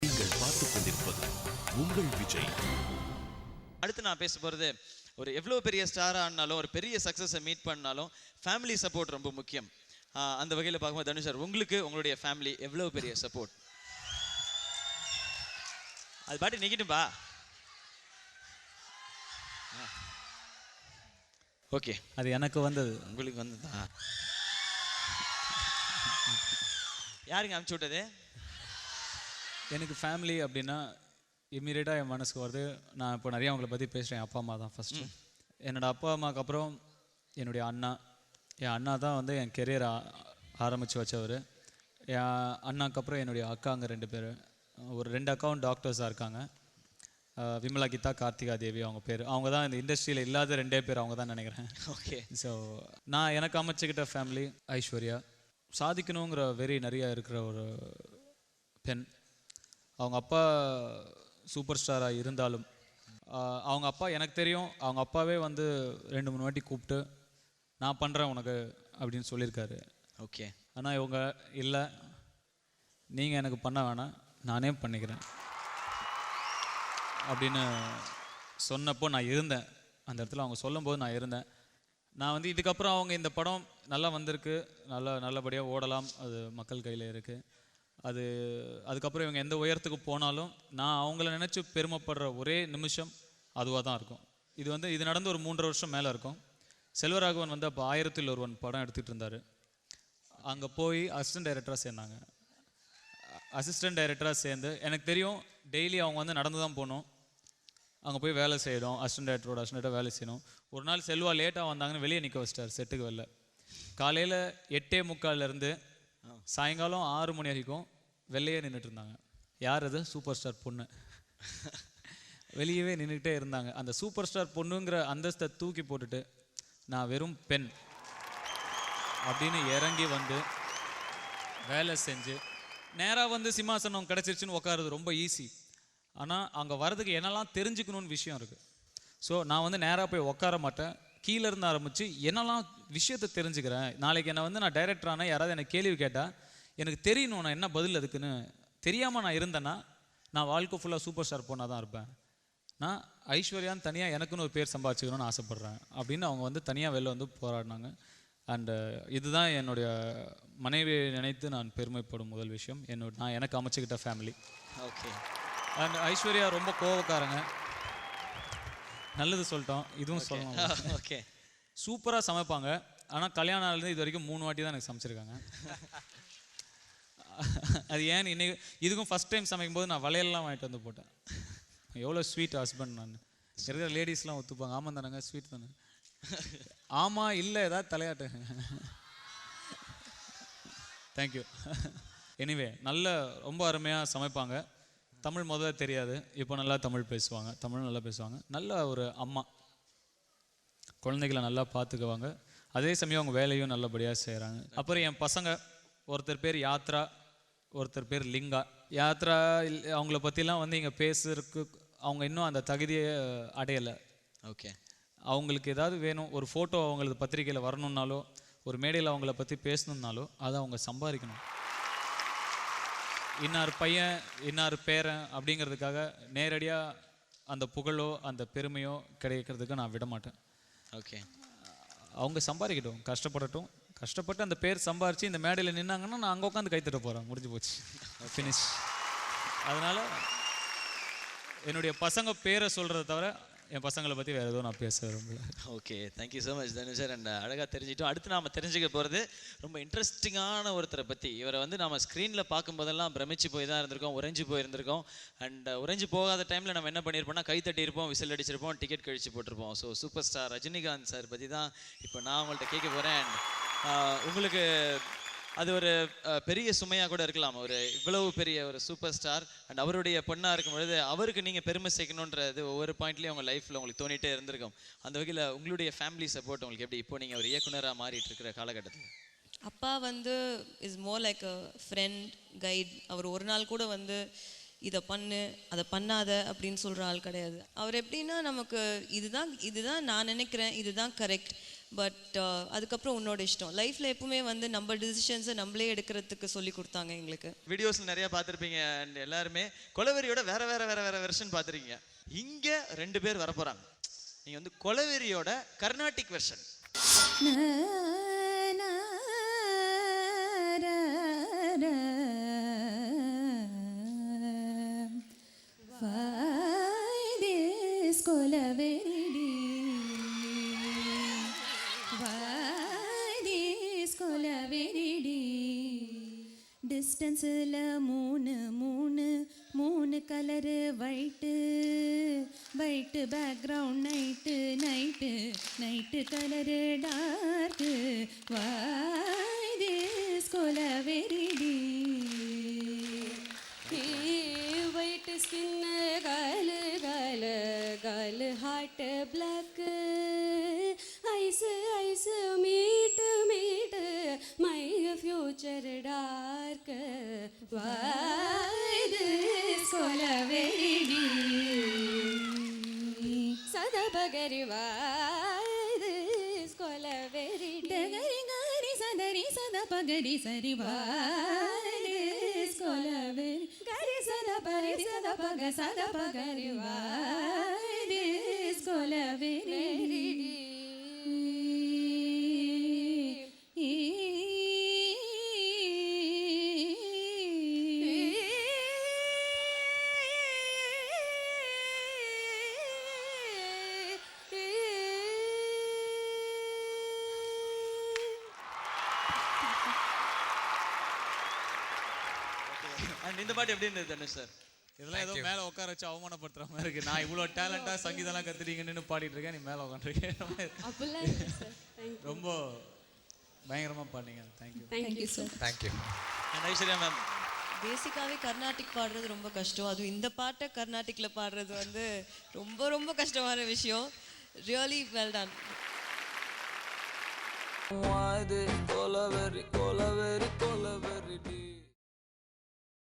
நீங்கள் பார்த்துக் கொண்டிருப்பது உங்கள் விஜய். அடுத்து நான் பேச போகிறது, ஒரு எவ்வளோ பெரிய ஸ்டாராக ஆனாலும், ஒரு பெரிய சக்ஸஸை மீட் பண்ணாலும் ஃபேமிலி சப்போர்ட் ரொம்ப முக்கியம். அந்த வகையில் பார்க்கும்போது தனுஷ் சார், உங்களுக்கு உங்களுடைய ஃபேமிலி எவ்வளோ பெரிய சப்போர்ட்? அது பாட்டு நிற்கட்டும்பா. ஓகே, அது எனக்கு வந்தது. உங்களுக்கு வந்ததா? யாருங்க அனுப்பிச்சி விட்டது? எனக்கு ஃபேமிலி அப்படின்னா இம்மீடியட்டாக என் மனசுக்கு வருது. நான் இப்போ நிறையா அவங்கள பற்றி பேசுகிறேன். அப்பா அம்மா தான் ஃபஸ்ட்டு. என்னோடய அப்பா அம்மாவுக்கு அப்புறம் என்னுடைய அண்ணா. என் அண்ணா தான் வந்து என் கெரியரை ஆரம்பித்து வச்சவர். என் அண்ணாக்கு அப்புறம் என்னுடைய அக்காங்க 2 பேர். ஒரு 2 அக்காவும் டாக்டர்ஸாக இருக்காங்க. விமலா கீதா, கார்த்திகா தேவி அவங்க பேர். அவங்க தான் இந்த இண்டஸ்ட்ரியில் இல்லாத 2 பேர் அவங்க தான் நினைக்கிறேன். ஓகே. ஸோ நான் எனக்கு அமைச்சுக்கிட்ட ஃபேமிலி ஐஸ்வர்யா. சாதிக்கணுங்கிற வெறி நிறையா இருக்கிற ஒரு பெண். அவங்க அப்பா சூப்பர் ஸ்டாராக இருந்தாலும் அவங்க அப்பா எனக்கு தெரியும், அவங்க அப்பாவே வந்து 2-3 வாட்டி கூப்பிட்டு நான் பண்ணுறேன் உனக்கு அப்படின்னு சொல்லியிருக்காரு. ஓகே. ஆனால் இவங்க இல்லை, நீங்கள் எனக்கு பண்ண வேணாம், நானே பண்ணிக்கிறேன் அப்படின்னு சொன்னப்போ நான் இருந்தேன். அந்த இடத்துல அவங்க சொல்லும்போது நான் இருந்தேன். நான் வந்து இதுக்கப்புறம் அவங்க இந்த படம் நல்லா வந்திருக்கு, நல்லபடியாக ஓடலாம், அது மக்கள் கையில் இருக்குது. அதுக்கப்புறம் இவங்க எந்த உயரத்துக்கு போனாலும் நான் அவங்கள நினச்சி பெருமைப்படுற ஒரே நிமிஷம் அதுவாக தான் இருக்கும். இது நடந்து ஒரு 3.5 வருஷம் மேலே இருக்கும். செல்வராகவன் வந்து அப்போ 1000ல் ஒருவன் படம் எடுத்துகிட்டு இருந்தார். அங்கே போய் அசிஸ்டன்ட் டைரக்டராக சேர்ந்தாங்க. அசிஸ்டன்ட் டைரக்டராக சேர்ந்து எனக்கு தெரியும் டெய்லி அவங்க வந்து நடந்து தான் போகணும், அங்கே போய் வேலை செய்யணும், அசிஸ்டன்ட் டைரக்டராக வேலை செய்யணும். ஒரு நாள் செல்வா லேட்டாக வந்தாங்கன்னு வெளியே நிற்க வச்சிட்டார் செட்டுக்கு வெளில. காலையில் 8:45 சாயங்காலம் 6 மணி வரைக்கும் வெளியே நின்றுட்டு இருந்தாங்க. யார் அது? சூப்பர் ஸ்டார் பொண்ணு. வெளியவே நின்றுக்கிட்டே இருந்தாங்க. அந்த சூப்பர் ஸ்டார் பொண்ணுங்கிற அந்தஸ்தை தூக்கி போட்டுட்டு நான் வெறும் பெண் அப்படின்னு இறங்கி வந்து வேலை செஞ்சு நேராக வந்து சிம்மாசனம் கிடச்சிருச்சுன்னு உட்காருது ரொம்ப ஈஸி. ஆனால் அங்கே வர்றதுக்கு என்னெல்லாம் தெரிஞ்சுக்கணும்னு விஷயம் இருக்குது. ஸோ நான் வந்து நேராக போய் உட்கார மாட்டேன், கீழே இருந்து ஆரம்பித்து என்னெல்லாம் விஷயத்தை தெரிஞ்சுக்கிறேன். நாளைக்கு என்னை வந்து நான் டைரக்டர் ஆனால் யாராவது எனக்கு கேள்வி கேட்டால் எனக்கு தெரியணும் நான் என்ன பதில் அதுக்குன்னு. தெரியாமல் நான் இருந்தேன்னா நான் வாழ்க்கை ஃபுல்லாக சூப்பர் ஸ்டார் பொண்ணாக தான் இருப்பேன். நான் ஐஸ்வர்யான்னு தனியாக எனக்குன்னு ஒரு பேர் சம்பாதிச்சுக்கணும்னு ஆசைப்பட்றேன் அப்படின்னு அவங்க வந்து தனியாக வெளில வந்து போராடினாங்க. அண்டு இதுதான் என்னுடைய மனைவியை நினைத்து நான் பெருமைப்படும் முதல் விஷயம், நான் எனக்கு அமைச்சுக்கிட்ட ஃபேமிலி. ஓகே. அண்ட் ஐஸ்வர்யா ரொம்ப கோவக்காரங்க. நல்லது சொல்லிட்டோம், இதுவும் சொல்லணும். ஓகே. சூப்பராக சமைப்பாங்க. ஆனால் கல்யாணம் ஆனது இது வரைக்கும் 3 வாட்டி தான் எனக்கு சமைச்சிருக்காங்க. அது ஏன்னு இன்னைக்கு இதுக்கும் ஃபஸ்ட் டைம் சமைக்கும் போது நான் வளையல்லாம் வாங்கிட்டு வந்து போட்டேன். எவ்வளோ ஸ்வீட் ஹஸ்பண்ட் நான். இருக்கிற லேடிஸ்லாம் ஒத்துப்பாங்க, ஆமாம் தானேங்க ஸ்வீட் தானே, ஆமாம் இல்லை ஏதாவது தலையாட்டு. தேங்க்யூ. எனிவே ரொம்ப அருமையாக சமைப்பாங்க. தமிழ் முதல்ல தெரியாது, இப்போ நல்லா தமிழ் பேசுவாங்க, நல்லா பேசுவாங்க. நல்ல ஒரு அம்மா, குழந்தைகளை நல்லா பார்த்துக்குவாங்க, அதே சமயம் அவங்க வேலையும் நல்லபடியாக செய்கிறாங்க. அப்புறம் என் பசங்க, ஒருத்தர் பேர் யாத்ரா, ஒருத்தர் பேர் லிங்கா. யாத்ரா அவங்கள பற்றிலாம் வந்து இங்கே பேசுறதுக்கு அவங்க இன்னும் அந்த தகுதியை அடையலை. ஓகே. அவங்களுக்கு ஏதாவது வேணும், ஒரு ஃபோட்டோ அவங்களது பத்திரிக்கையில் வரணுன்னாலோ, ஒரு மேடையில் அவங்கள பற்றி பேசணுன்னாலோ அதை அவங்க சம்பாதிக்கணும். இன்னார் பையன் இன்னார் பேரன் அப்படிங்கிறதுக்காக நேரடியாக அந்த புகழோ அந்த பெருமையோ கிடைக்கிறதுக்கு நான் விட மாட்டேன். ஓகே. அவங்க சம்பாதிக்கட்டும், கஷ்டப்பட்டு அந்த பேர் சம்பாரித்து இந்த மேடையில் நின்னாங்கன்னா நான் அங்கே உட்காந்து கைத்தட்ட போகிறேன், முடிஞ்சு போச்சு, ஃபினிஷ். அதனால் என்னுடைய பசங்க பேரை சொல்கிறத தவிர என் பசங்களை பற்றி வேறு எதுவும் நான் பேச விரும்பல. Okay, thank you so much Dhanush sir. And அழகாக தெரிஞ்சிட்டோம். அடுத்து நாம் தெரிஞ்சுக்க போகிறது ரொம்ப இன்ட்ரெஸ்டிங்கான ஒருத்தரை பற்றி. இவரை வந்து நம்ம ஸ்க்ரீனில் பார்க்கும்போதெல்லாம் பிரமிச்சு போய் தான் இருந்திருக்கோம், உறைஞ்சி போயிருந்திருக்கோம். அண்ட் உறைஞ்சி போகாத டைமில் நம்ம என்ன பண்ணியிருப்போம்னா கை தட்டியிருப்போம், விசில் அடிச்சிருப்போம், டிக்கெட் கழிச்சு போட்டிருப்போம். So super star Rajinikanth sir பற்றி தான் இப்போ நான் உங்கள்கிட்ட கேட்க போகிறேன். அண்ட் உங்களுக்கு அது ஒரு பெரிய சுமையாக கூட இருக்கலாம், ஒரு இவ்வளவு பெரிய ஒரு சூப்பர் ஸ்டார் அண்ட் அவருடைய பொண்ணாக இருக்கும் பொழுது அவருக்கு நீங்கள் பெருமை சேர்க்கணுன்றது ஒவ்வொரு பாயிண்ட்லேயும் உங்கள் லைஃப்பில் உங்களுக்கு தோணிகிட்டே இருந்திருக்கும். அந்த வகையில் உங்களுடைய ஃபேமிலி சப்போர்ட் உங்களுக்கு எப்படி இப்போ நீங்கள் ஒரு இயக்குனராக மாறிட்டு இருக்கிற காலகட்டத்தில்? அப்பா வந்து is more like a friend, guide. அவர் ஒரு நாள் கூட வந்து இதை பண்ணு அதை பண்ணாத அப்படின்னு சொல்கிற ஆள் கிடையாது. அவர் எப்படின்னா நமக்கு இதுதான் நான் நினைக்கிறேன், இதுதான் கரெக்ட், பட் அதுக்கப்புறம் உன்னோட இஷ்டம். லைஃப்பில் எப்பவுமே வந்து நம்ம டிசிஷன்ஸை நம்மளே எடுக்கிறதுக்கு சொல்லி கொடுத்தாங்க எங்களுக்கு. வீடியோஸில் நிறைய பார்த்துருப்பீங்க அண்ட் எல்லாருமே கொலவெறியோட வேற வேற வேற வேற வெர்ஷன் பார்த்துருக்கீங்க. இங்கே 2 பேர் வரப்போகிறாங்க. நீங்கள் வந்து கொலவெறியோட கர்நாடிக் வெர்ஷன். டிஸ்டன்ஸில் 3 colour white background night colour torque voice Kolaveri Di white skin call heart block ice meet my future dark voice Kolaveri Di சதபகரி voice Kolaveri Di டகரி காரி சதரி சதபகரி சரி voice கொலவெரி curry சதபரி சதபகரி voice Kolaveri Di and இந்த பாட்டு எப்படி இருந்தது தனுஷ் சார்? இதெல்லாம் ஏதோ மேலே உட்கார வச்சு அவமானப்படுத்துற மாதிரி இருக்கு. நான் இவ்வளோ டேலண்டாக சங்கீதம்லாம் கற்றுட்டீங்கன்னு பாடிட்டு இருக்கேன், நீ மேலே உட்காந்துருக்கேன். ரொம்ப பயங்கரமாக பாடினீங்க. Thank you sir. Thank you. And Aishwarya ma'am, பேசிக்காகவே கர்நாடிக் பாடுறது ரொம்ப கஷ்டம். அதுவும் இந்த பாட்டை கர்நாடிக்கில் பாடுறது வந்து ரொம்ப ரொம்ப கஷ்டமான விஷயம். Really well done. Why this color very